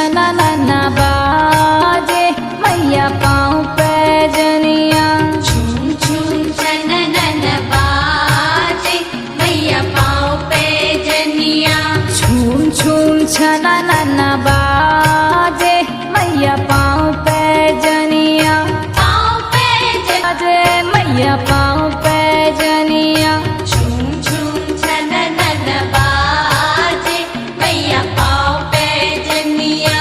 छननन बाजे मैया पाँव पैजनिया। झूम झूम छननन बाजे मैया पाँव पैजनिया। झूम झूम छननन बाजे मैया पाँव पैजनिया। पाँव पैजनिया बाजे मैया पाँव पैजनिया। झूम झूम छननन बाजे मैया पाँव पैजनिया।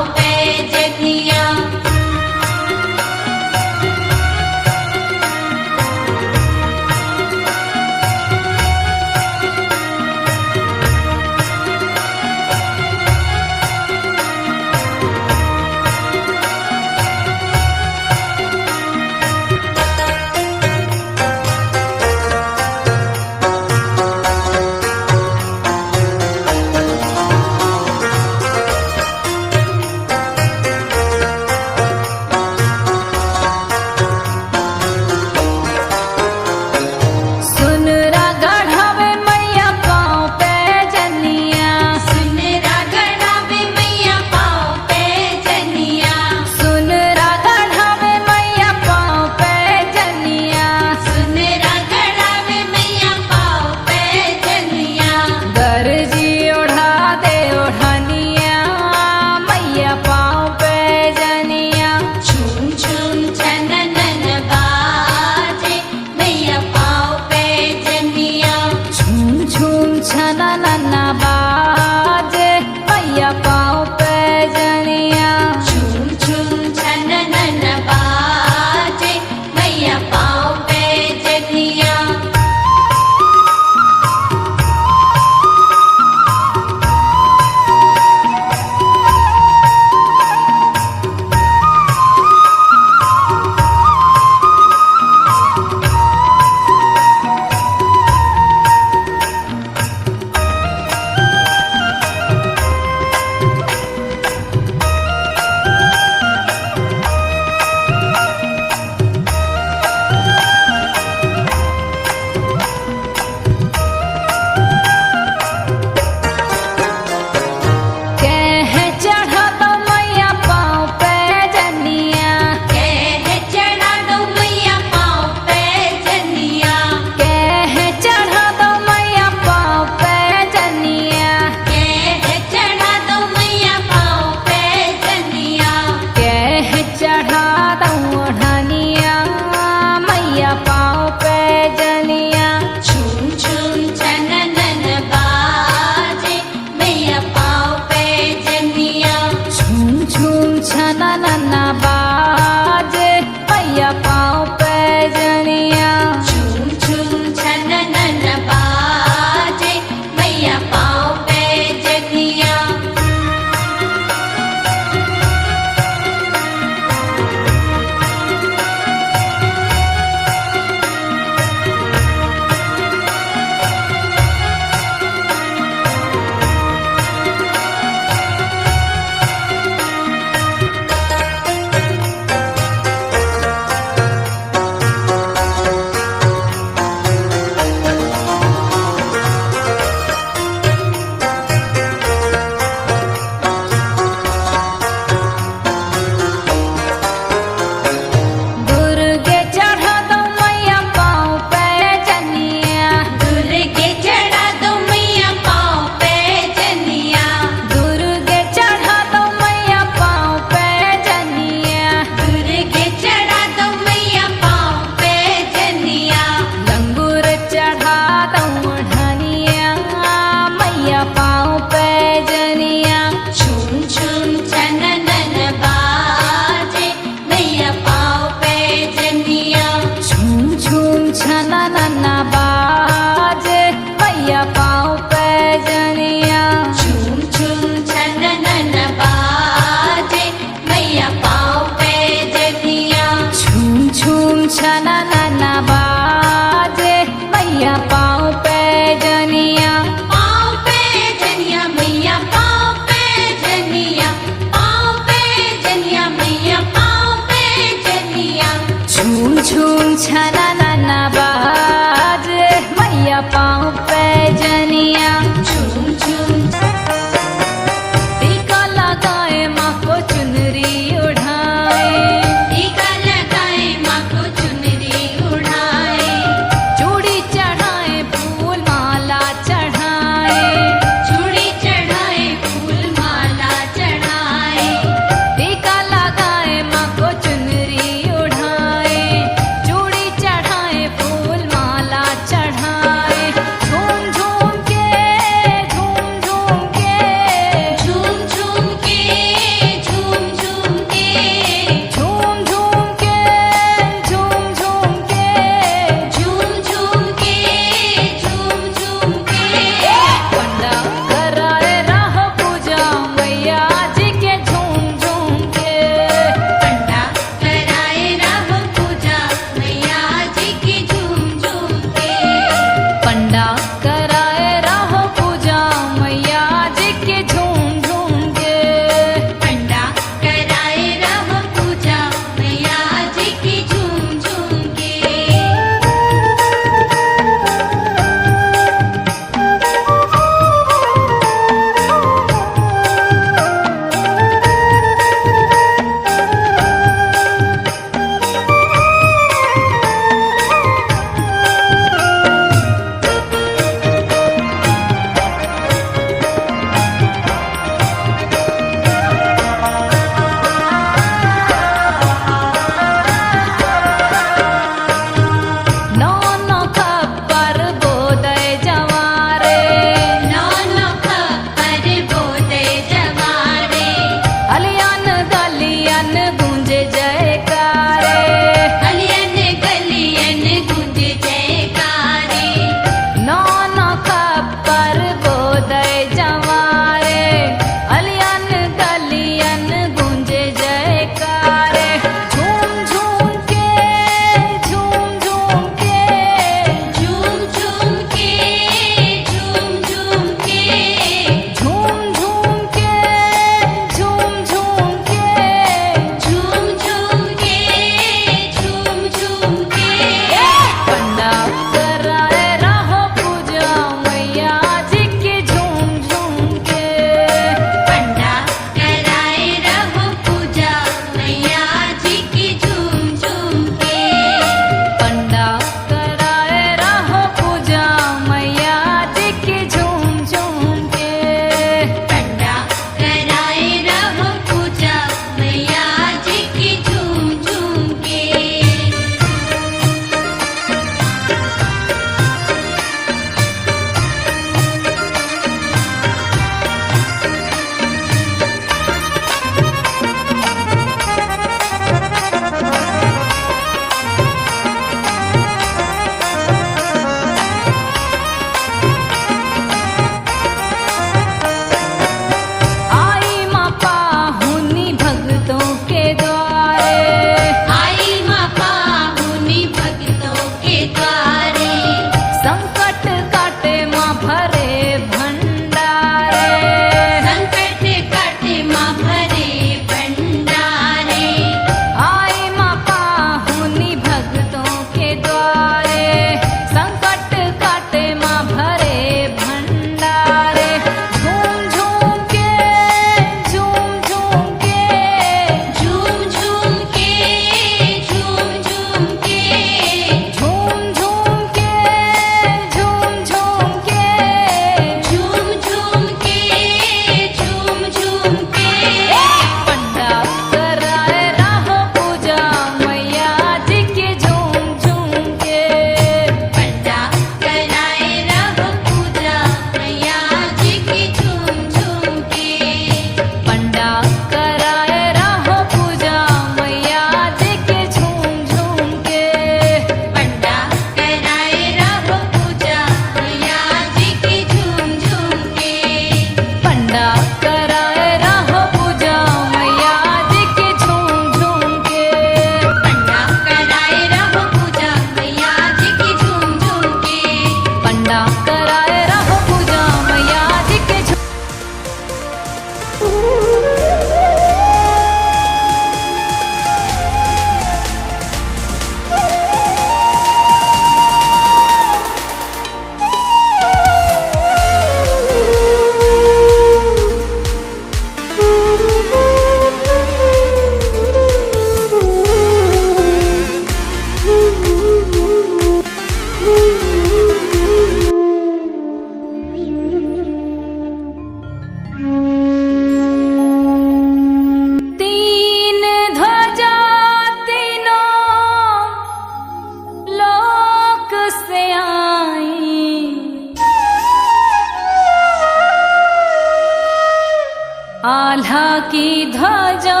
आल्हा की ध्वजा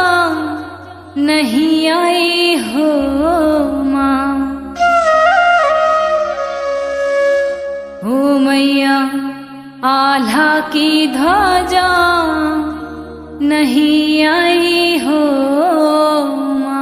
नहीं आई हो माँ। ओ मैया आल्हा की ध्वजा नहीं आई हो माँ।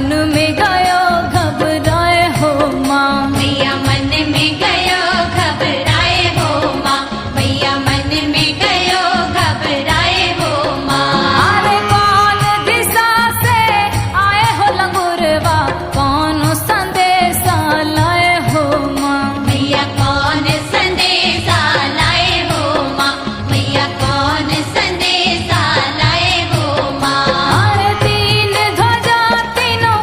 मन में गयो घबराए हो माँ। मैया मन में गयो घबराए हो माँ, मैया मन में गयो घबराए हो माँ। अरे कौन दिशा से आए हो लंगूरवा, कौन संदेशा लाए हो माँ। मैया कौन संदेशा लाए हो माँ, मैया कौन संदेशा लाए हो माँ। अरे तीन ध्वजा तीनों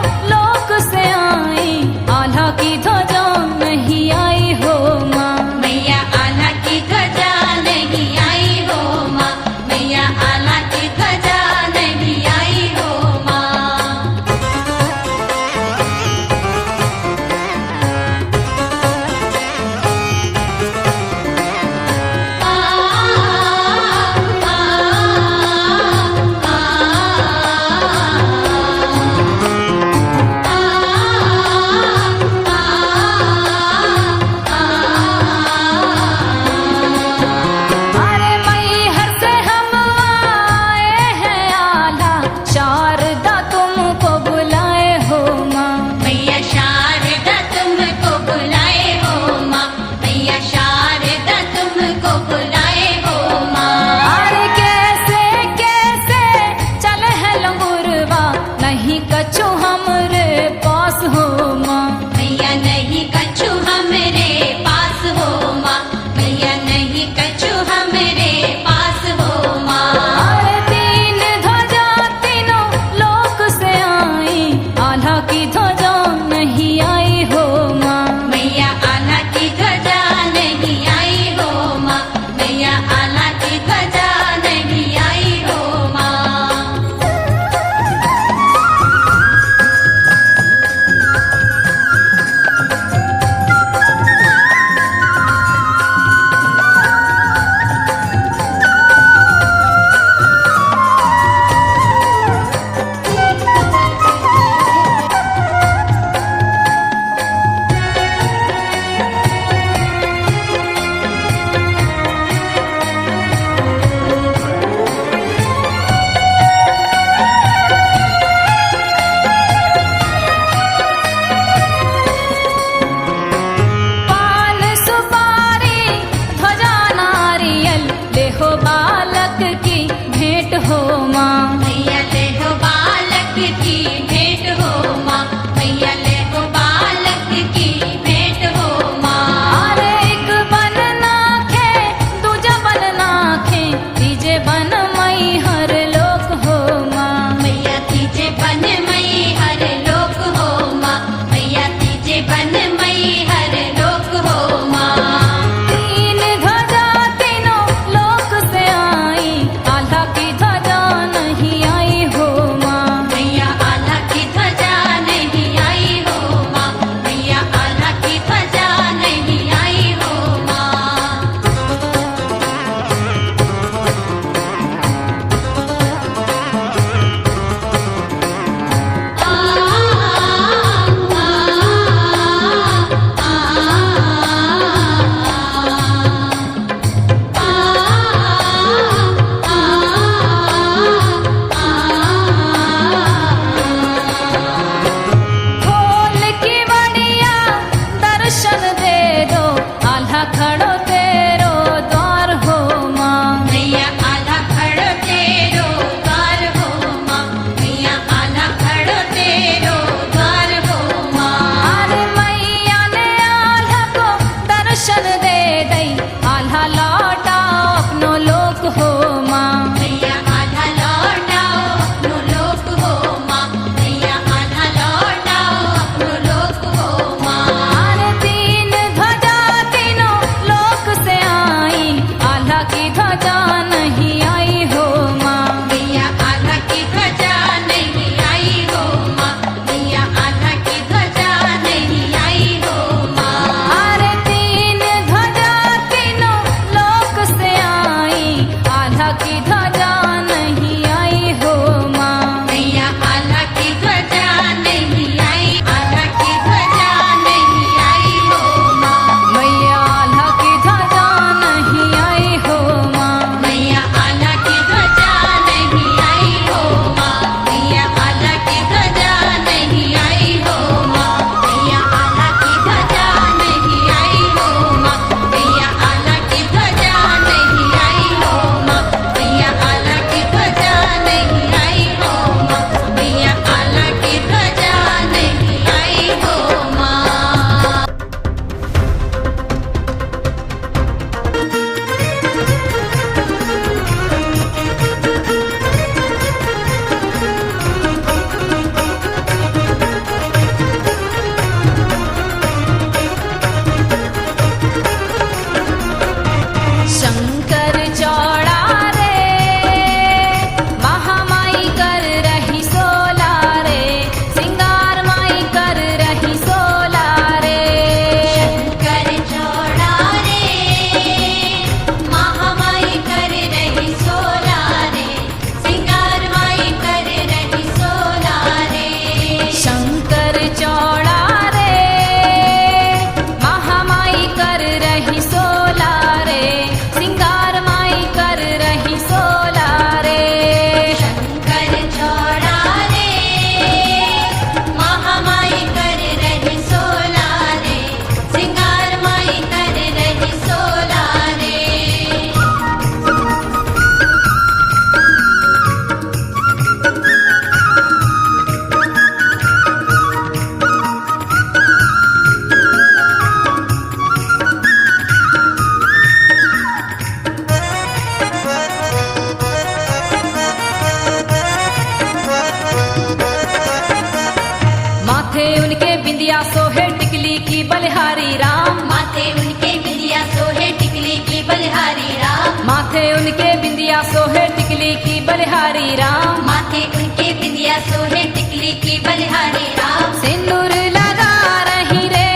माथे उनके बिंदिया सोहे टिकली की बलिहारी राम, माथे उनके बिंदिया सोहे टिकली की बलिहारी राम, माथे उनके बिंदिया सोहे टिकली की बलिहारी राम, माथे उनके बिंदिया सोहे टिकली की बलिहारी राम। सिंदूर लगा रही रे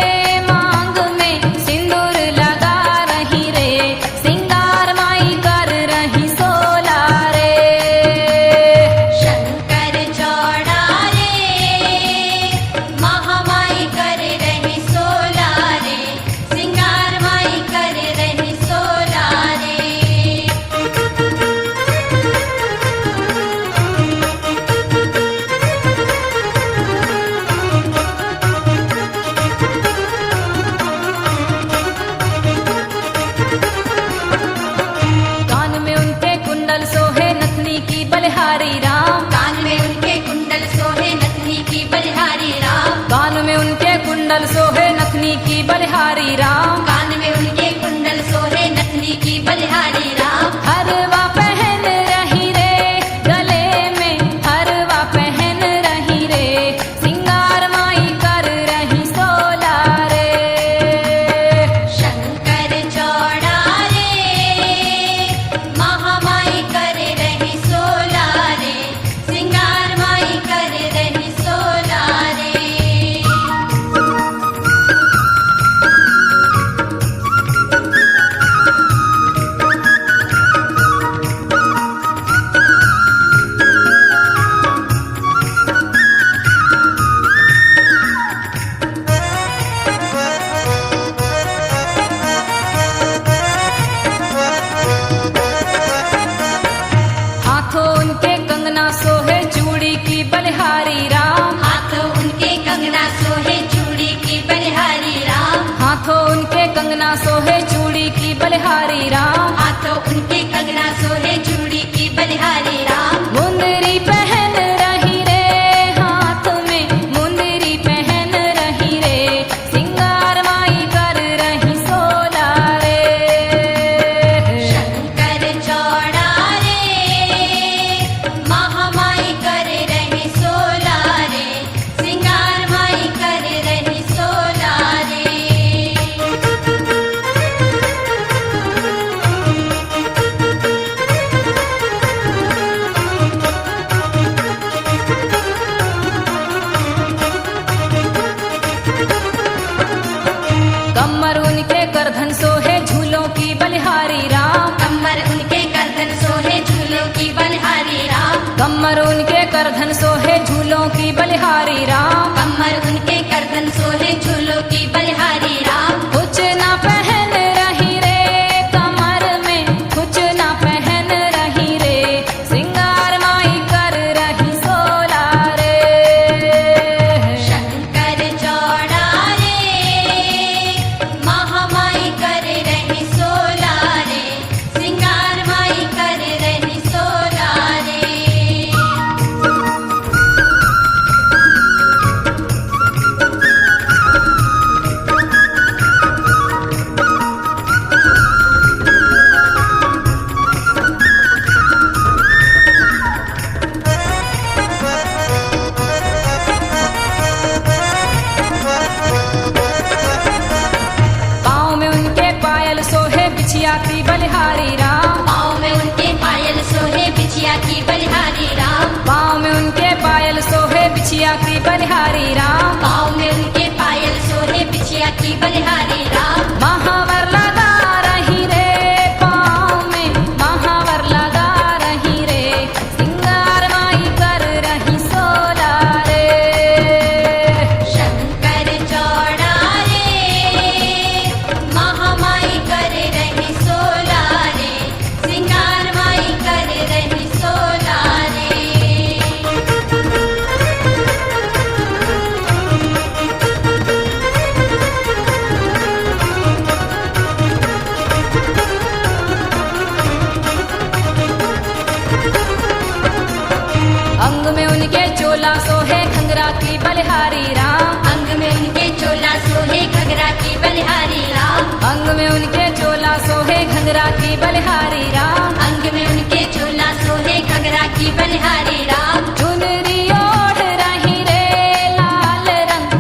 मांग में, सिंदूर लगा रही रे, सिंगार माई कर रही सोला रे। शंकर चौड़ा रे महामाई कर रही सोला रे, सिंगार माई कर रही सोला रे। कान में उनके कुंडल सोहे नथनी की बलिहारी राम, कान में उनके कुंडल सोहे नथनी की बलिहारी राम, कान में उनके कुंडल सोहे नथनी की बलिहारी राम, कान में उनके कुंडल सोहे नथनी की बलिहारी राम। हरवा पहन रही रे गले में, हरवा पहन रही रे, सिंगार माई कर रही सोला रे। शंकर चौड़ा रे महामाई कर रही सोला रे, सिंगार माई कर रही सोला रे। हाथों उनके कंगना सोहे चूड़ी की बलिहारी राम, हाथों उनके कंगना सोहे चूड़ी की बलिहारी राम, हाथों उनके कंगना सोहे चूड़ी की बलिहारी राम, हाथों उनके कंगना सोहे चूड़ी की बलिहारी राम। मुंदरी पहन रही रे हाथ में, मुंदरी पहन रही रे, सिंगार माई कर रही सोला रे। शंकर चौड़ा रे महामाई कर रही सोला रे, सिंगार माई कर रही सोला रे। कमर उनके करधन सोहे झूलों की बलिहारी राम, कमर उनके गर्दन सोहे झूलों की बलिहारी राम, कमर उनके करधन सोहे झूलों की बलिहारी राम, कमर उनके गर्दन सोहे झूलों की बलिहारी राम। कुछ ना पहन रही रे कमर में, कुछ ना पहन रही रे, सिंगार माई कर रही सोला रे। शंकर चौड़ा रे महामाई कर रही सोला रे, सिंगार माई कर रही सोला रे। पाँव में उनके पायल सोहे बिछिया की बलिहारी राम, पाँव में उनके पायल सोहे बिछिया की बलिहारी राम, पाँव में उनके पायल सोहे बिछिया की बलिहारी राम, पाँव में उनके पायल सोहे बिछिया की बलिहारी राम। महावर लगा रही रे पाँव में, महावर लगा रही रे, सिंगार माई कर रही सोला रे। शंकर चौड़ा रे महामाई कर रही सोला रे, सिंगार माई कर रही सोला रे। अंग में उनके चोला सोहे घंगरा की बलिहारी राम, अंग में उनके चोला सोहे घगरा की बलिहारी राम, अंग में उनके चोला सोहे घंगरा की बलिहारी राम, अंग में उनके चोला सोहे घगरा की बलिहारी राम। चुनरी ओढ़ रही रे लाल रंग,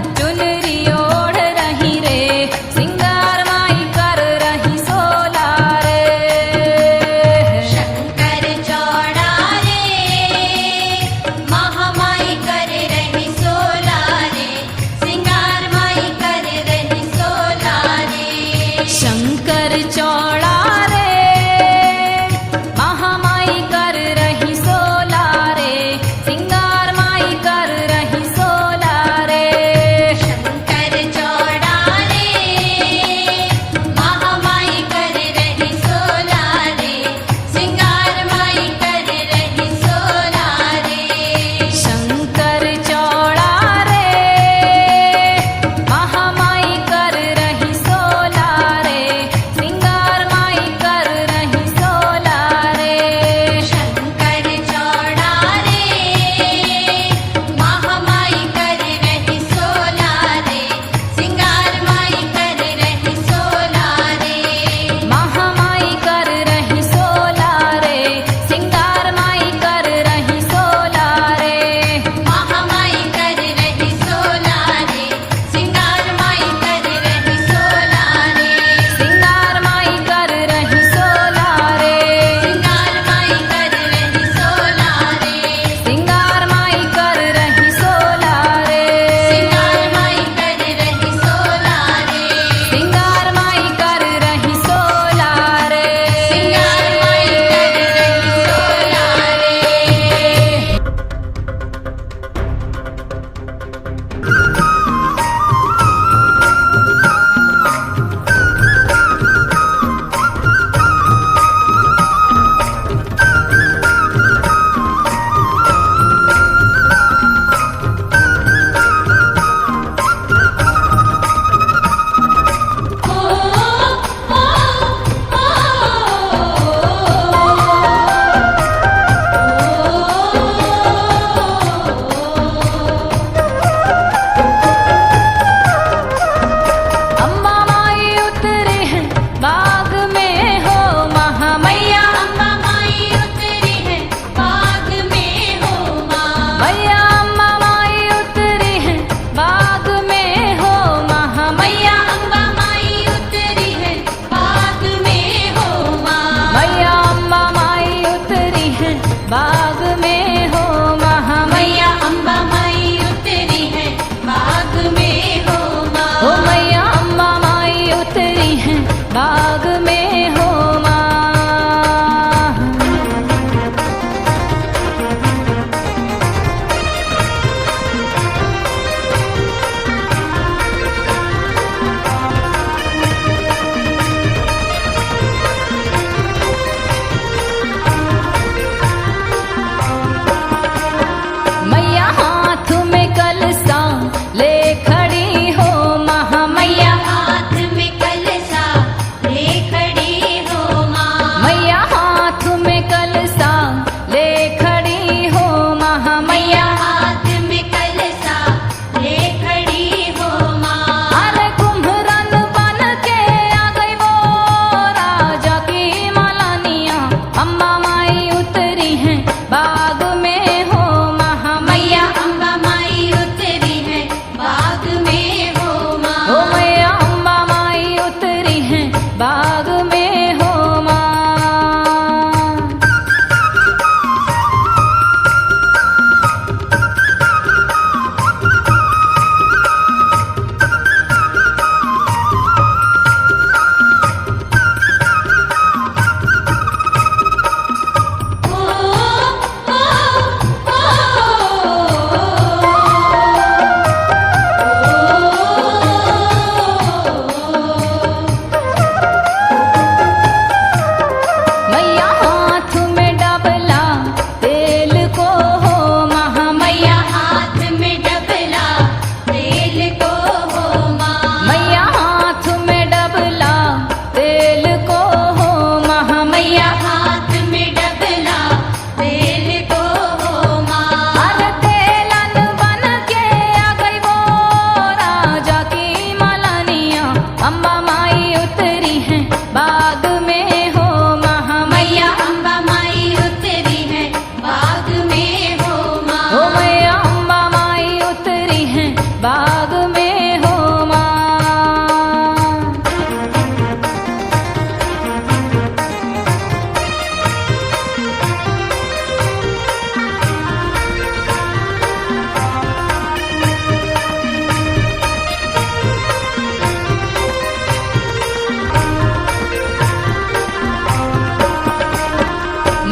बाग में हो माँ।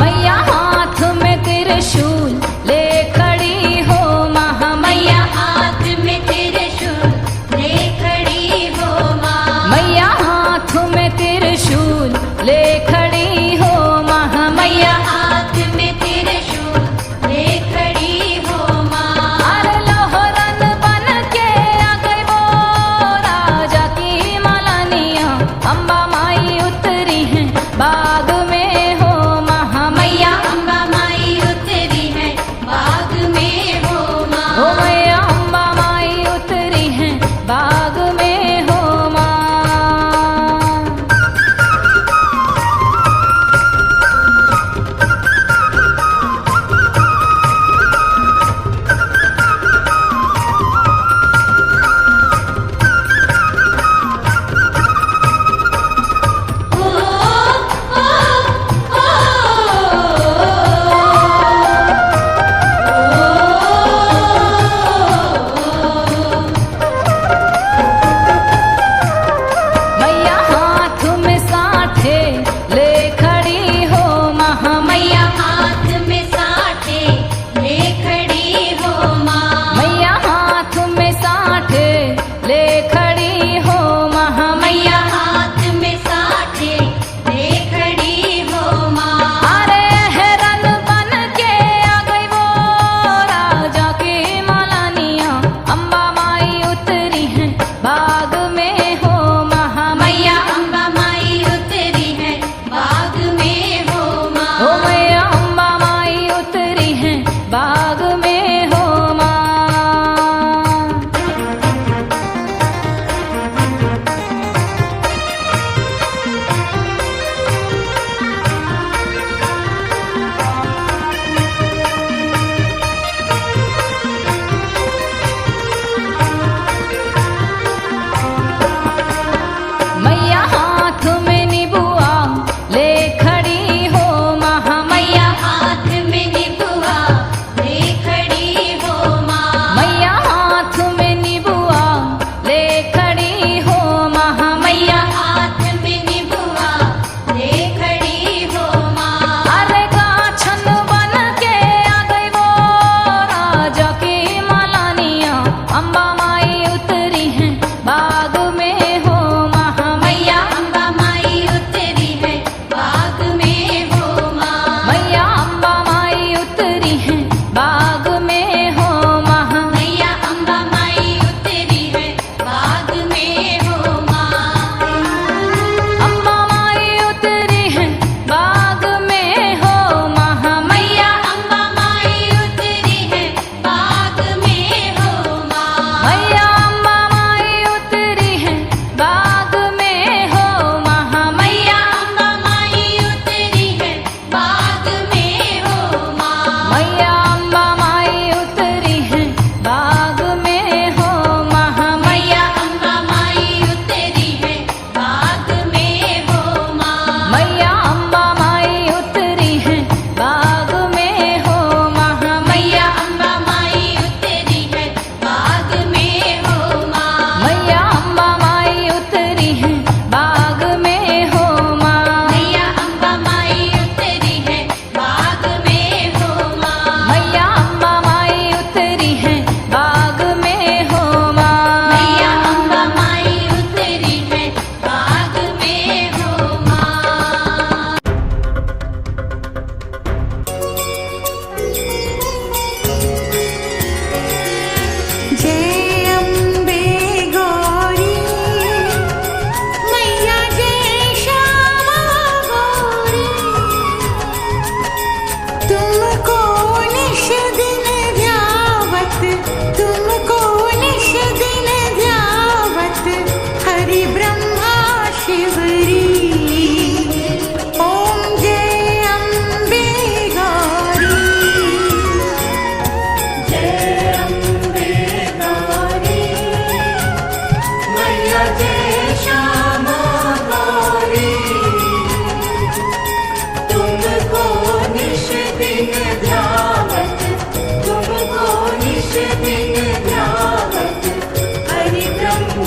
मैया हाथ में त्रिशूल ले खड़ी हो महामैया। मैया हाथ में त्रिशूल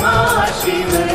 महाशिव